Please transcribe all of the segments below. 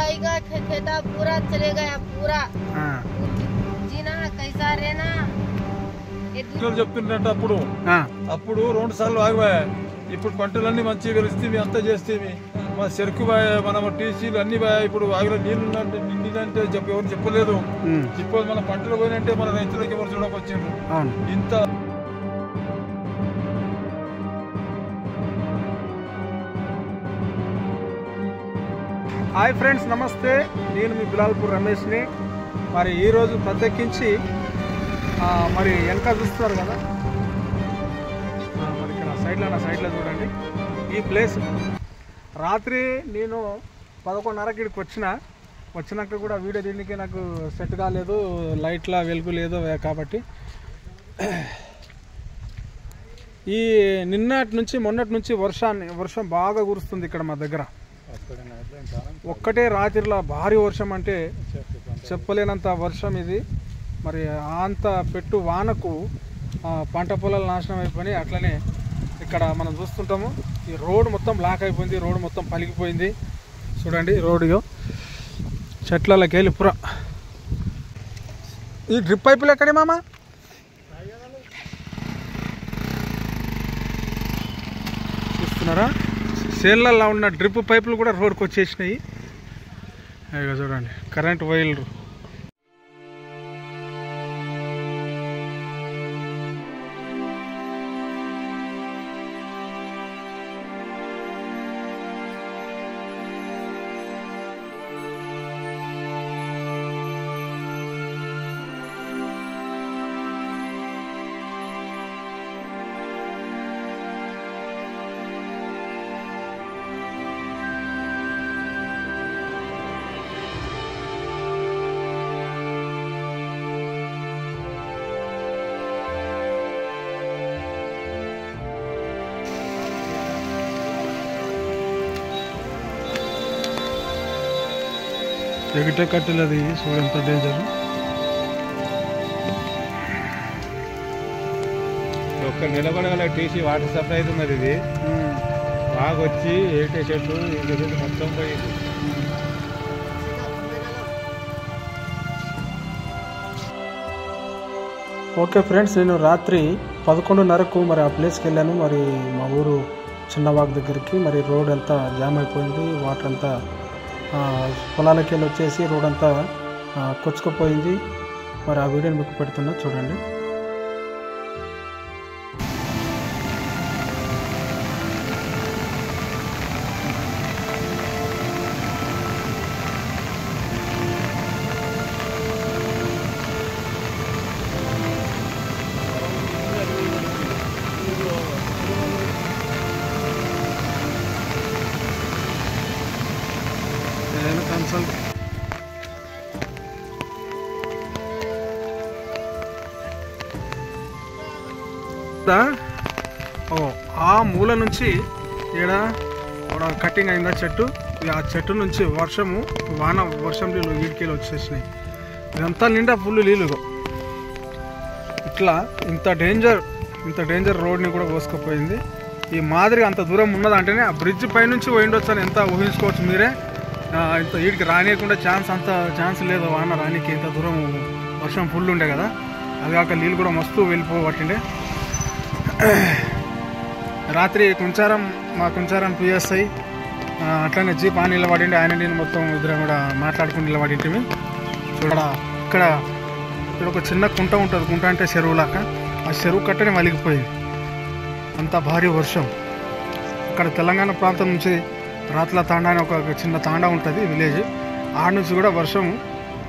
आएगा खेता पूरा चले गया पूरा जीना कैसा रहना చెప్తుంటే అప్పుడు 2 సార్లు ఆగిపోయా. ఇప్పుడు పంటలన్నీ మంచిగా వెలుస్తేవి అంతా చేస్తేవి మా చెరుకు మనం టీసీలు అన్ని ఇప్పుడు ఆగిన నీళ్లు నిండిందంటే ఎవరు చెప్పలేదు. ఇప్పుడు మన పంటలు పోయినంటే మన రైతులకు ఎవరు చూడకొచ్చిండ్రు ఇంత. హాయ్ ఫ్రెండ్స్, నమస్తే. నేను మీ బిలాల్పూర్ రమేష్ని. మరి ఈరోజు ప్రత్యేకించి మరి వెనక చూస్తున్నారు కదా, మరి ఇక్కడ సైడ్లో చూడండి ఈ ప్లేస్. రాత్రి నేను 11:30కి ఇక్కడికి వచ్చినాక కూడా వీడియో దీనికి నాకు సెట్ కాలేదు, లైట్ల వెలుగు లేదు కాబట్టి ఈ నిన్నటి నుంచి మొన్నటి నుంచి వర్షం బాగా కురుస్తుంది ఇక్కడ మా దగ్గర. ఒక్కటే రాత్రిలో భారీ వర్షం, అంటే చెప్పలేనంత వర్షం ఇది. మరి అంత పెట్టు వానకు పంట పొలాలు నాశనం అయిపోయి అట్లనే ఇక్కడ మనం చూస్తుంటాము. ఈ రోడ్డు మొత్తం బ్లాక్ అయిపోయింది, రోడ్డు మొత్తం పలిగిపోయింది. చూడండి రోడ్డు చెట్లకి వెళ్ళి పురా. ఈ డ్రిప్ పైపులు ఎక్కడే మామ? చూస్తున్నారా, సేళ్ళల్లో ఉన్న డ్రిప్ పైపులు కూడా రోడ్కి వచ్చేసినాయి. ఇక చూడండి కరెంట్ వైర్లు. ఎగిటే కట్టెలు అది చూడండి ఎంత డేంజర్. ఒక్క నిలబడగల టీసీ వాటర్ సప్లై అవుతున్నది. ఇది బాగా వచ్చి ఏటే చెట్టు మొత్తం పోయింది. ఓకే ఫ్రెండ్స్, నేను రాత్రి 11:30కు మరి ఆ ప్లేస్కి వెళ్ళాను. మరి మా ఊరు చిన్నవాగ్ దగ్గరికి. మరి రోడ్ అంతా జామ్ అయిపోయింది, వాటర్ అంతా పొలాలకి వెళ్ళి వచ్చేసి రోడ్ అంతా కొచ్చుకుపోయింది. మరి ఆ వీడియోని మీకు పెడుతున్నా చూడండి. ఆ మూల నుంచి కటింగ్ అయిందా చెట్టు, ఆ చెట్టు నుంచి వర్షం నీళ్ళు ఈడికెళ్ళి వచ్చేసినాయి. ఇదంతా నిండా ఫుల్ నీళ్ళు. ఇట్లా ఇంత డేంజర్ రోడ్ని కూడా కోసుకుపోయింది. ఈ మాదిరి అంత దూరం ఉన్నదంటేనే ఆ బ్రిడ్జ్ పైనుంచి పోయిండొచ్చు అని ఎంత ఊహించుకోవచ్చు మీరే. ఇంత వీడికి రానియకుండా ఛాన్స్ లేదు వాన రానికి. ఇంత దూరం వర్షం ఫుల్ ఉండే కదా, అది కాక నీళ్ళు కూడా మస్తు వెళ్ళిపోబట్టిండే. రాత్రి మా కుంచారం పిఎస్ఐ అట్లనే జీప్ ఆన్ నిలబడిండి. ఆయన నేను మొత్తం ఇద్దరం కూడా మాట్లాడుకుని నిలబడింటివి. ఇక్కడ ఒక చిన్న కుంట ఉంటుంది. కుంట అంటే చెరువులాగా. ఆ చెరువు కట్టనే వలిగిపోయింది, అంత భారీ వర్షం. ఇక్కడ తెలంగాణ ప్రాంతం నుంచి రాత్ల తాండా అని ఒక చిన్న తాండా ఉంటుంది విలేజ్. ఆడ నుంచి కూడా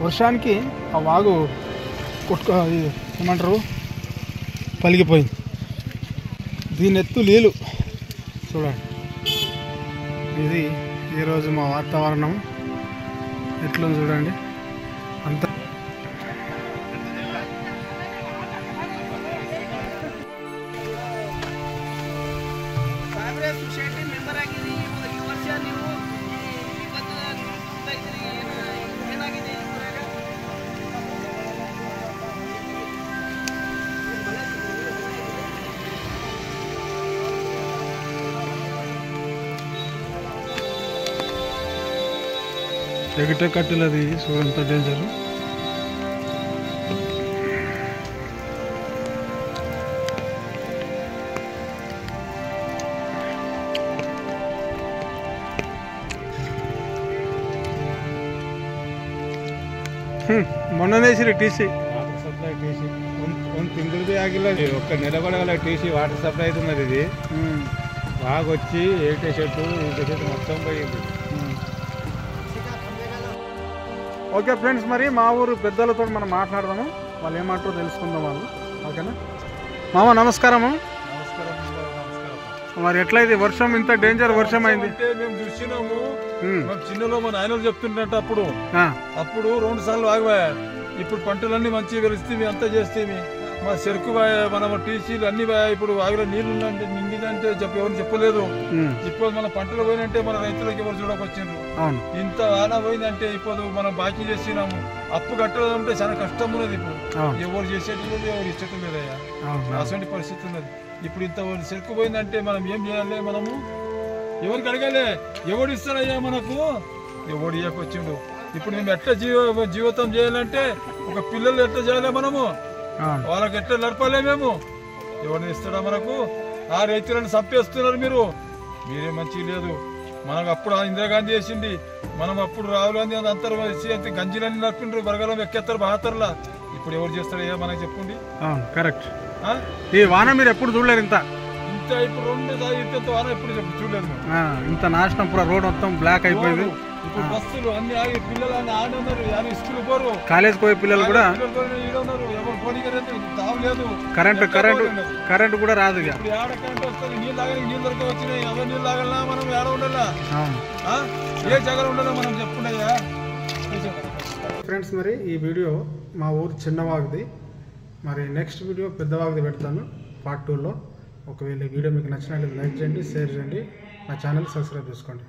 వర్షానికి ఆ వాగు ఏమంటారు పలిగిపోయింది. దీని ఎత్తు నీళ్ళు చూడండి. ఇది ఈరోజు మా వాతావరణం ఎట్లా చూడండి. అంత ఎగిటే కట్టెలది చూడు ఎంత డేంజర్. ಮೊನ್ನೆ ಟಿಸಿ వాటర్ సప్లై టీసీ ಒಂದು ತಿಂಗಳಿಗೆ ಆಗಿಲ್ಲ. ఒక్క నెల కూడా టీసీ వాటర్ సప్లై అవుతున్నది. ఇది బాగా వచ్చి ఏటే చెట్టు మొత్తం పోయింది. ఓకే ఫ్రెండ్స్, మరి మా ఊరు పెద్దలతో మనం మాట్లాడదాము, వాళ్ళు ఏమంటారో తెలుసుకుందాం వాళ్ళు. ఓకేనా మామ, నమస్కారము. మరి ఎట్లయితే వర్షం ఇంత డేంజర్ వర్షం అయింది అంటే మేము చూసినాము. చిన్నలో మా నాయనలు చెప్తుంటే అప్పుడు 2 సార్లు ఆగిపోయా. ఇప్పుడు పంటలన్నీ మంచిగా వెలిస్తే అంతా చేస్తే మా చెరుకు మన టీసీలు అన్ని ఇప్పుడు ఆగిలో నీళ్లు నిండిందంటే ఎవరు చెప్పలేదు. ఇప్పుడు మన పంటలు పోయినంటే మన రైతులకు ఎవరు చూడకొచ్చిండ్రు. ఇంత వాన పోయిందంటే ఇప్పుడు మనం బాకీ చేసినాము. అప్పు కట్టాలంటే చాలా కష్టం ఉన్నది. ఇప్పుడు ఎవరు చేసేది లేదు, ఎవరు ఇచ్చటం లేదయ్యా. అటువంటి పరిస్థితి ఉన్నది. ఇప్పుడు ఇంత చెరుకు పోయిందంటే మనం ఏం చేయాలి? మనము ఎవరికి అడగాలి? ఎవడు ఇస్తారయ్యా మనకు? ఎవడు ఇయ్యకొచ్చిండు. ఇప్పుడు మేము ఎట్లా జీవితం చేయాలంటే ఒక పిల్లలు ఎట్లా చేయాలి? మనము వాళ్ళకి ఎట్లా నడపాలి? మేము ఎవరిని ఇస్తాడా మనకు? ఆ రైతులను చంపేస్తున్నారు మీరే మంచి లేదు. మనకు అప్పుడు ఇందిరాగాంధీ చేసింది, మనం అప్పుడు రాహుల్ గాంధీ అంతరు వేసి అంత గంజిలన్నీ నడిపిండ్రు, బరగలం ఎక్కేస్తారు బహాతర్లా. ఇప్పుడు ఎవరు చేస్తారయ్యా మనకు చెప్పండి. కరెక్ట్. ఈ వాన మీరు ఎప్పుడు చూడలేరు ఇంత ఇప్పుడు 2 సార్లు వాన ఎప్పుడు చూడలేదు. ఇంత నాశనం, పూరా రోడ్ మొత్తం బ్లాక్ అయిపోయింది. ఇప్పుడు బస్సులు అన్ని ఆగి పిల్లలు అన్ని ఆడి ఉన్నారు. యాభై స్కూల్ పోరు, కాలేజ్ పోయే పిల్లలు కూడా తావలేదు. కరెంట్ కూడా రాదు. ఇప్పుడు ఏడ కరెంట్ వస్తుంది? నీళ్ళు తాగడానికి నీళ్ళు దొరక వచ్చినాయి. అవే నీళ్ళు తాగలనా? మనం ఏడ ఉండాలా? ఏ జగన్ ఉండాలా మనం చెప్పుకుంటాయా ఫ్రెండ్స్. మరి ఈ వీడియో మా ఊరు చిన్నవాగుది. మరి నెక్స్ట్ వీడియో పెద్దవాగుది పెడతాను పార్ట్ 2లో. ఒకవేళ ఈ వీడియో మీకు నచ్చినట్లయితే లైక్ చేయండి, షేర్ చేయండి, నా ఛానల్ సబ్స్క్రైబ్ చేసుకోండి.